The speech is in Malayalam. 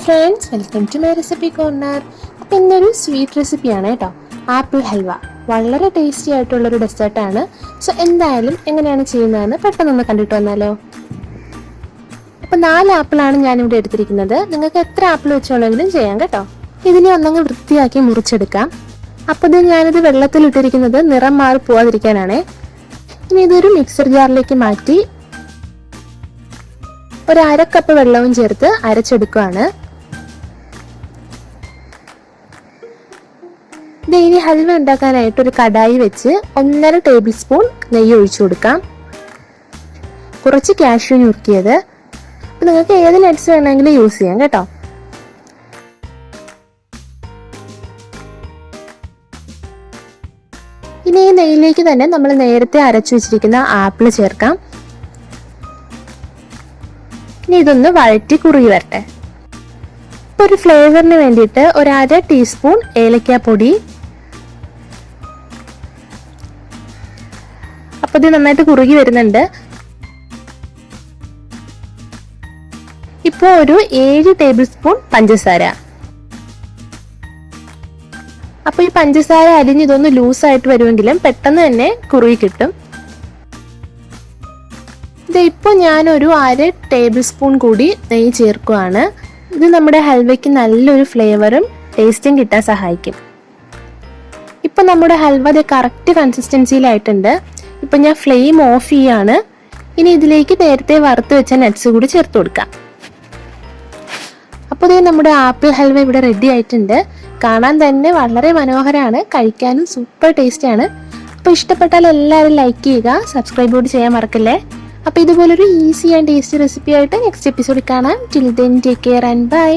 Friends, welcome to my recipe corner. അപ്പോൾ ഇന്നൊരു സ്വീറ്റ് റെസിപ്പിയാണ് കേട്ടോ, ആപ്പിൾ ഹൽവ. വളരെ ടേസ്റ്റി ആയിട്ടുള്ളൊരു ഡെസേർട്ടാണ്. സോ എന്തായാലും എങ്ങനെയാണ് ചെയ്യുന്നതെന്ന് പെട്ടെന്നൊന്ന് കണ്ടിട്ട് വന്നാലോ. അപ്പോൾ 4 ആപ്പിളാണ് ഞാനിവിടെ എടുത്തിരിക്കുന്നത്. നിങ്ങൾക്ക് എത്ര ആപ്പിൾ വെച്ചോണെങ്കിലും ചെയ്യാം കേട്ടോ. ഇതിനെ ഒന്നങ്ങ് വൃത്തിയാക്കി മുറിച്ചെടുക്കാം. അപ്പോൾ ഞാനിത് വെള്ളത്തിലിട്ടിരിക്കുന്നത് നിറം മാറി പോവാതിരിക്കാനാണ്. ഇനി ഇതൊരു മിക്സർ ജാറിലേക്ക് മാറ്റി ഒരു 1/2 കപ്പ് വെള്ളവും ചേർത്ത് അരച്ചെടുക്കുകയാണ്. ഇനി ഹൽവ ഉണ്ടാക്കാനായിട്ട് ഒരു കടായി വെച്ച് 1.5 ടേബിൾ സ്പൂൺ നെയ്യ് ഒഴിച്ചു കൊടുക്കാം. കുറച്ച് കാഷ്യൂ ഞുറുക്കിയത്. നിങ്ങൾക്ക് ഏത് നട്ട്സ് വേണമെങ്കിലും യൂസ് ചെയ്യാം കേട്ടോ. ഇനി ഈ നെയ്യിലേക്ക് തന്നെ നമ്മൾ നേരത്തെ അരച്ചു വെച്ചിരിക്കുന്ന ആപ്പിൾ ചേർക്കാം. ഇനി ഇതൊന്ന് വഴറ്റി കുറുകി വരട്ടെ. ഇപ്പോൾ ഒരു ഫ്ലേവറിന് വേണ്ടിയിട്ട് ഒരു 1/2 ടീസ്പൂൺ ഏലക്കാപ്പൊടി. അപ്പോൾ ഇത് നന്നായിട്ട് കുറുകി വരുന്നുണ്ട്. ഇപ്പോൾ ഒരു 7 ടേബിൾ സ്പൂൺ പഞ്ചസാര. അപ്പോൾ ഈ പഞ്ചസാര അരിഞ്ഞ് ഇതൊന്ന് ലൂസായിട്ട് വരുമെങ്കിലും പെട്ടെന്ന് തന്നെ കുറുകി കിട്ടും. ഇപ്പോൾ ഞാനൊരു 1/2 ടേബിൾ സ്പൂൺ കൂടി നെയ്യ് ചേർക്കുകയാണ്. ഇത് നമ്മുടെ ഹൽവയ്ക്ക് നല്ലൊരു ഫ്ലേവറും ടേസ്റ്റും കിട്ടാൻ സഹായിക്കും. ഇപ്പം നമ്മുടെ ഹൽവ കറക്റ്റ് കൺസിസ്റ്റൻസിയിലായിട്ടുണ്ട്. ഇപ്പം ഞാൻ ഫ്ലെയിം ഓഫ് ചെയ്യാണ്. ഇനി ഇതിലേക്ക് നേരത്തെ വറുത്ത് വെച്ച നട്ട്സ് കൂടി ചേർത്ത് കൊടുക്കാം. അപ്പോൾ നമ്മുടെ ആപ്പിൾ ഹൽവ ഇവിടെ റെഡി ആയിട്ടുണ്ട്. കാണാൻ തന്നെ വളരെ മനോഹരമാണ്, കഴിക്കാനും സൂപ്പർ ടേസ്റ്റിയാണ്. അപ്പോൾ ഇഷ്ടപ്പെട്ടാൽ എല്ലാവരും ലൈക്ക് ചെയ്യുക, സബ്സ്ക്രൈബ് കൂടി ചെയ്യാൻ മറക്കല്ലേ. അപ്പോൾ ഇതുപോലൊരു ഈസി ആൻഡ് ടേസ്റ്റി റെസിപ്പി ആയിട്ട് നെക്സ്റ്റ് എപ്പിസോഡിൽ കാണാം. Till then take care and by.